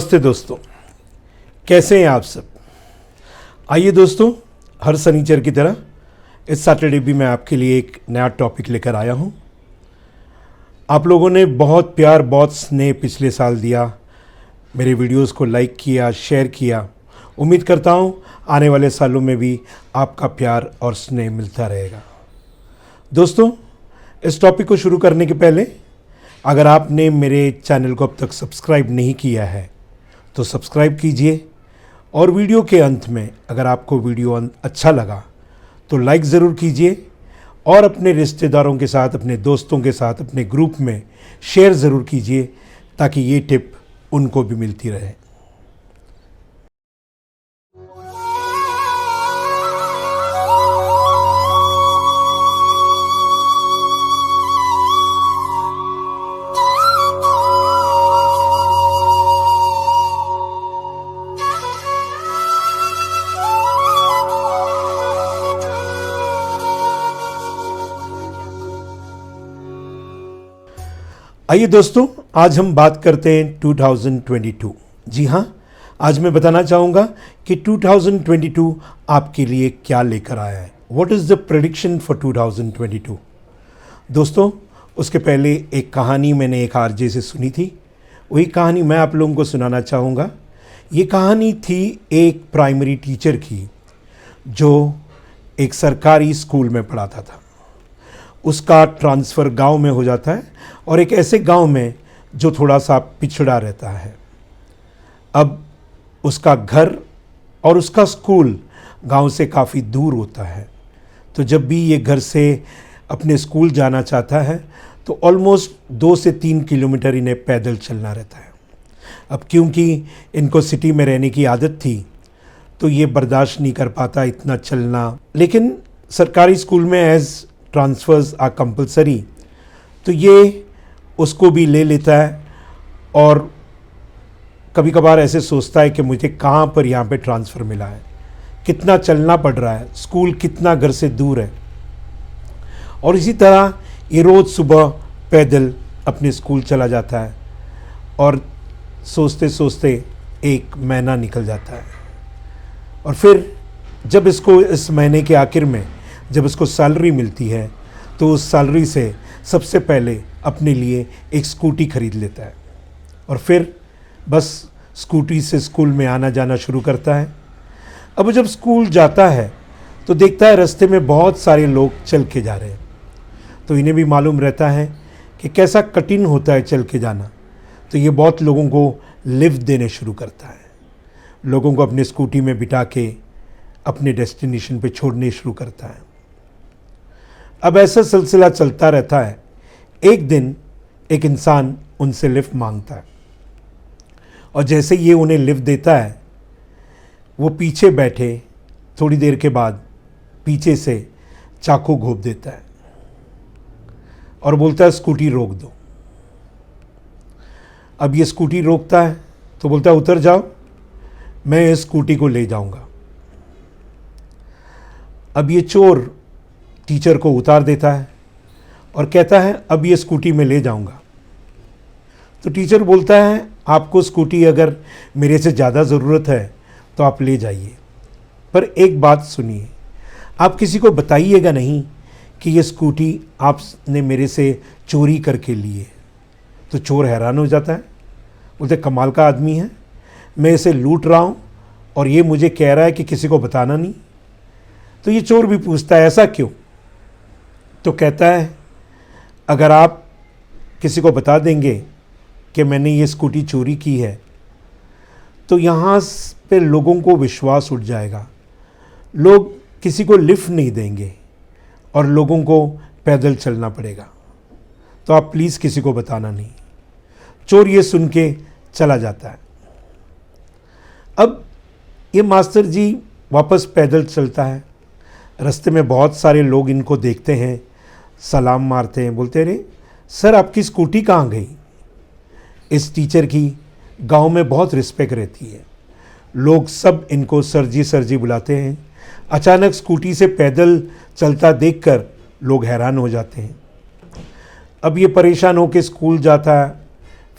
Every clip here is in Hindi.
नमस्ते दोस्तों, कैसे हैं आप सब। आइए दोस्तों, हर शनिचर की तरह इस सैटरडे भी मैं आपके लिए एक नया टॉपिक लेकर आया हूं। आप लोगों ने बहुत प्यार, बहुत स्नेह पिछले साल दिया, मेरे वीडियोस को लाइक किया, शेयर किया। उम्मीद करता हूं आने वाले सालों में भी आपका प्यार और स्नेह मिलता रहेगा। दोस्तों, इस टॉपिक को शुरू करने के पहले अगर आपने मेरे चैनल को अब तक सब्सक्राइब नहीं किया है तो सब्सक्राइब कीजिए, और वीडियो के अंत में अगर आपको वीडियो अच्छा लगा तो लाइक ज़रूर कीजिए, और अपने रिश्तेदारों के साथ, अपने दोस्तों के साथ, अपने ग्रुप में शेयर ज़रूर कीजिए ताकि ये टिप उनको भी मिलती रहे। आइए दोस्तों, आज हम बात करते हैं 2022। जी हाँ, आज मैं बताना चाहूँगा कि 2022 आपके लिए क्या लेकर आया है। What is the prediction for 2022। दोस्तों, उसके पहले एक कहानी मैंने एक आरजे से सुनी थी, वही कहानी मैं आप लोगों को सुनाना चाहूँगा। ये कहानी थी एक प्राइमरी टीचर की जो एक सरकारी स्कूल में पढ़ाता था। उसका ट्रांसफ़र गांव में हो जाता है, और एक ऐसे गांव में जो थोड़ा सा पिछड़ा रहता है। अब उसका घर और उसका स्कूल गांव से काफ़ी दूर होता है, तो जब भी ये घर से अपने स्कूल जाना चाहता है तो ऑलमोस्ट 2 से 3 किलोमीटर इन्हें पैदल चलना रहता है। अब क्योंकि इनको सिटी में रहने की आदत थी तो ये बर्दाश्त नहीं कर पाता इतना चलना, लेकिन सरकारी स्कूल में एज़ ट्रांसफ़र्स आर कंपलसरी, तो ये उसको भी ले लेता है। और कभी कभार ऐसे सोचता है कि मुझे कहाँ पर यहाँ पे ट्रांसफ़र मिला है, कितना चलना पड़ रहा है, स्कूल कितना घर से दूर है। और इसी तरह ये रोज़ सुबह पैदल अपने स्कूल चला जाता है, और सोचते सोचते एक महीना निकल जाता है। और फिर जब इसको इस महीने के आखिर में जब इसको सैलरी मिलती है तो उस सैलरी से सबसे पहले अपने लिए एक स्कूटी ख़रीद लेता है, और फिर बस स्कूटी से स्कूल में आना जाना शुरू करता है। अब जब स्कूल जाता है तो देखता है रास्ते में बहुत सारे लोग चल के जा रहे हैं, तो इन्हें भी मालूम रहता है कि कैसा कठिन होता है चल के जाना। तो ये बहुत लोगों को लिफ्ट देने शुरू करता है, लोगों को अपने स्कूटी में बिठा के अपने डेस्टिनेशन पे छोड़ने शुरू करता है। अब ऐसा सिलसिला चलता रहता है। एक दिन एक इंसान उनसे लिफ्ट मांगता है, और जैसे ये उन्हें लिफ्ट देता है, वो पीछे बैठे थोड़ी देर के बाद पीछे से चाकू घोंप देता है और बोलता है स्कूटी रोक दो। अब ये स्कूटी रोकता है तो बोलता है उतर जाओ, मैं इस स्कूटी को ले जाऊंगा। अब ये चोर टीचर को उतार देता है और कहता है अब ये स्कूटी में ले जाऊंगा। तो टीचर बोलता है आपको स्कूटी अगर मेरे से ज़्यादा ज़रूरत है तो आप ले जाइए, पर एक बात सुनिए, आप किसी को बताइएगा नहीं कि ये स्कूटी आपने मेरे से चोरी करके ली है। तो चोर हैरान हो जाता है, बोलते कमाल का आदमी है, मैं इसे लूट रहा हूँ और ये मुझे कह रहा है कि किसी को बताना नहीं। तो ये चोर भी पूछता है ऐसा क्यों। तो कहता है अगर आप किसी को बता देंगे कि मैंने ये स्कूटी चोरी की है तो यहाँ पे लोगों को विश्वास उठ जाएगा, लोग किसी को लिफ्ट नहीं देंगे और लोगों को पैदल चलना पड़ेगा, तो आप प्लीज़ किसी को बताना नहीं। चोर ये सुन के चला जाता है। अब ये मास्टर जी वापस पैदल चलता है, रास्ते में बहुत सारे लोग इनको देखते हैं, सलाम मारते हैं, बोलते अरे सर आपकी स्कूटी कहाँ गई। इस टीचर की गांव में बहुत रिस्पेक्ट रहती है, लोग सब इनको सर जी बुलाते हैं। अचानक स्कूटी से पैदल चलता देखकर लोग हैरान हो जाते हैं। अब ये परेशान होकर स्कूल जाता है,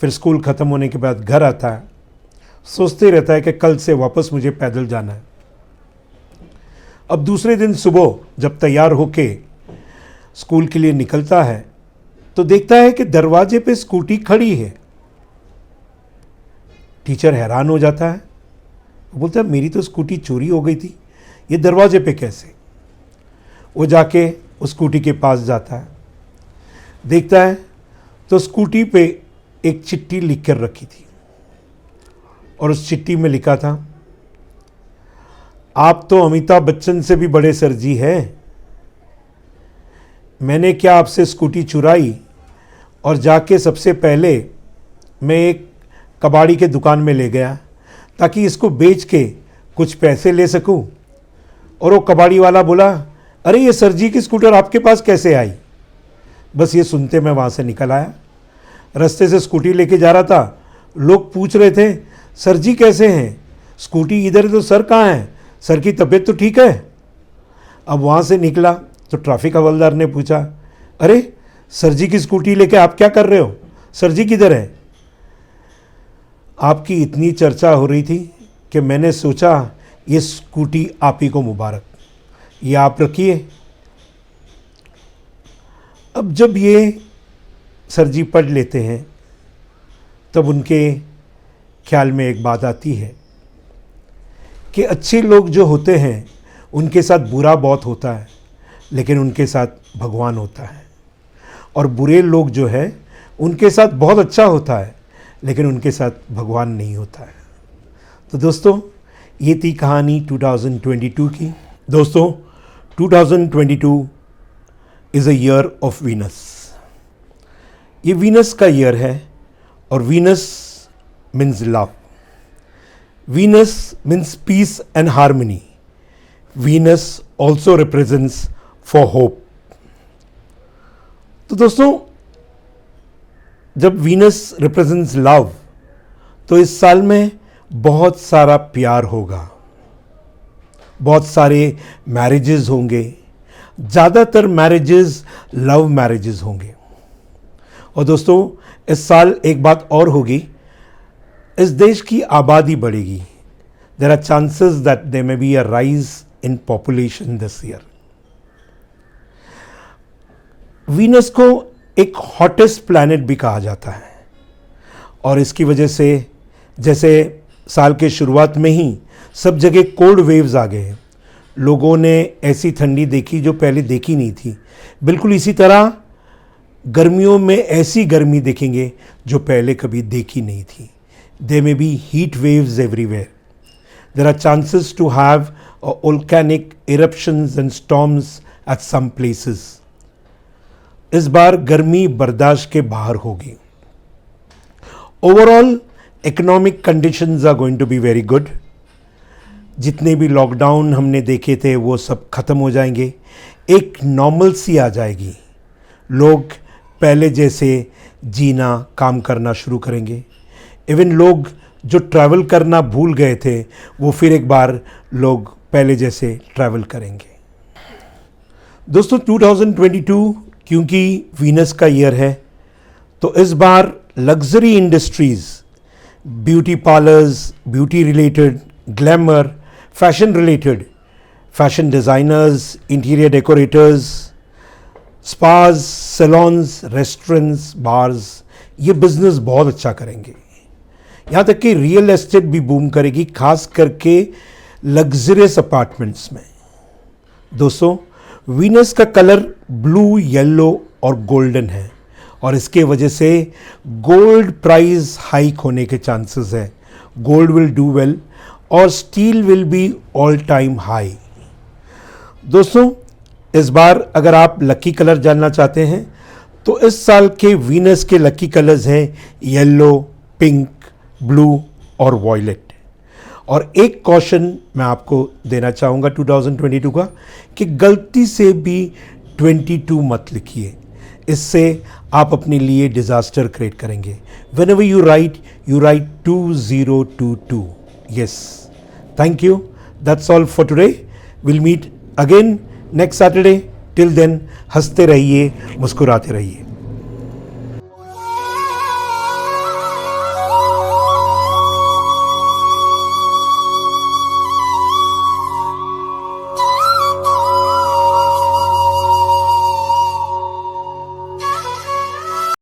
फिर स्कूल ख़त्म होने के बाद घर आता है, सोचते रहता है कि कल से वापस मुझे पैदल जाना है। अब दूसरे दिन सुबह जब तैयार होके स्कूल के लिए निकलता है तो देखता है कि दरवाजे पे स्कूटी खड़ी है। टीचर हैरान हो जाता है, बोलता है मेरी तो स्कूटी चोरी हो गई थी, ये दरवाजे पे कैसे? वो जाके उस स्कूटी के पास जाता है, देखता है तो स्कूटी पे एक चिट्ठी लिख कर रखी थी और उस चिट्ठी में लिखा था, आप तो अमिताभ बच्चन से भी बड़े सर जी हैं। मैंने क्या आपसे स्कूटी चुराई और जाके सबसे पहले मैं एक कबाड़ी के दुकान में ले गया ताकि इसको बेच के कुछ पैसे ले सकूं। और वो कबाड़ी वाला बोला, अरे ये सर जी की स्कूटर आपके पास कैसे आई? बस ये सुनते मैं वहाँ से निकल आया। रास्ते से स्कूटी लेके जा रहा था, लोग पूछ रहे थे सर जी कैसे हैं? स्कूटी इधर है तो सर कहाँ हैं? सर की तबीयत तो ठीक है? अब वहाँ से निकला तो ट्रैफिक हवलदार ने पूछा, अरे सर जी की स्कूटी लेके आप क्या कर रहे हो? सर जी किधर है? आपकी इतनी चर्चा हो रही थी कि मैंने सोचा ये स्कूटी आप ही को मुबारक, ये आप रखिए। अब जब ये सर जी पढ़ लेते हैं तब उनके ख्याल में एक बात आती है कि अच्छे लोग जो होते हैं उनके साथ बुरा बहुत होता है, लेकिन उनके साथ भगवान होता है। और बुरे लोग जो है उनके साथ बहुत अच्छा होता है, लेकिन उनके साथ भगवान नहीं होता है। तो दोस्तों, ये थी कहानी 2022 की। दोस्तों, 2022 is a year of Venus. ये वीनस का ईयर है और Venus means love. Venus means peace and harmony. Venus also represents for hope. तो दोस्तों, जब वीनस रिप्रेजेंट्स लव तो इस साल में बहुत सारा प्यार होगा, बहुत सारे मैरिजेस होंगे, ज़्यादातर मैरिजेस लव मैरिजेस होंगे। और दोस्तों, इस साल एक बात और होगी, इस देश की आबादी बढ़ेगी। There are chances that there may be a rise in population this year. Venus को एक हॉटेस्ट प्लैनेट भी कहा जाता है और इसकी वजह से जैसे साल के शुरुआत में ही सब जगह कोल्ड वेव्स आ गए, लोगों ने ऐसी ठंडी देखी जो पहले देखी नहीं थी। बिल्कुल इसी तरह गर्मियों में ऐसी गर्मी देखेंगे जो पहले कभी देखी नहीं थी। There may be heat waves everywhere. There are chances to have volcanic eruptions and storms at some places. इस बार गर्मी बर्दाश्त के बाहर होगी। Overall, economic conditions are going to be very good. जितने भी लॉकडाउन हमने देखे थे वो सब ख़त्म हो जाएंगे, एक नॉर्मलसी आ जाएगी। लोग पहले जैसे जीना, काम करना शुरू करेंगे। इवन लोग जो ट्रैवल करना भूल गए थे वो फिर एक बार लोग पहले जैसे ट्रैवल करेंगे। दोस्तों, 2022 क्योंकि वीनस का ईयर है तो इस बार luxury industries, beauty parlours, beauty related, glamour, fashion related, fashion designers, interior decorators, spas, salons, restaurants, bars, ये बिज़नेस बहुत अच्छा करेंगे। यहाँ तक कि रियल एस्टेट भी बूम करेगी, खास करके लग्जरियस अपार्टमेंट्स में। दोस्तों, वीनस का कलर ब्लू, येलो और गोल्डन है और इसके वजह से गोल्ड प्राइस हाइक होने के चांसेस है। गोल्ड विल डू वेल और steel will be all time high. दोस्तों, इस बार अगर आप लकी कलर जानना चाहते हैं तो इस साल के वीनस के लकी कलर्स हैं येलो, पिंक, ब्लू और वॉयलेट। और एक कॉशन मैं आपको देना चाहूँगा 2022 का कि गलती से भी 22 मत लिखिए, इससे आप अपने लिए डिज़ास्टर क्रिएट करेंगे। Whenever you write 2022. Yes. Thank you. That's all for today. We'll meet again next Saturday. Till then, हंसते रहिए, मुस्कुराते रहिए।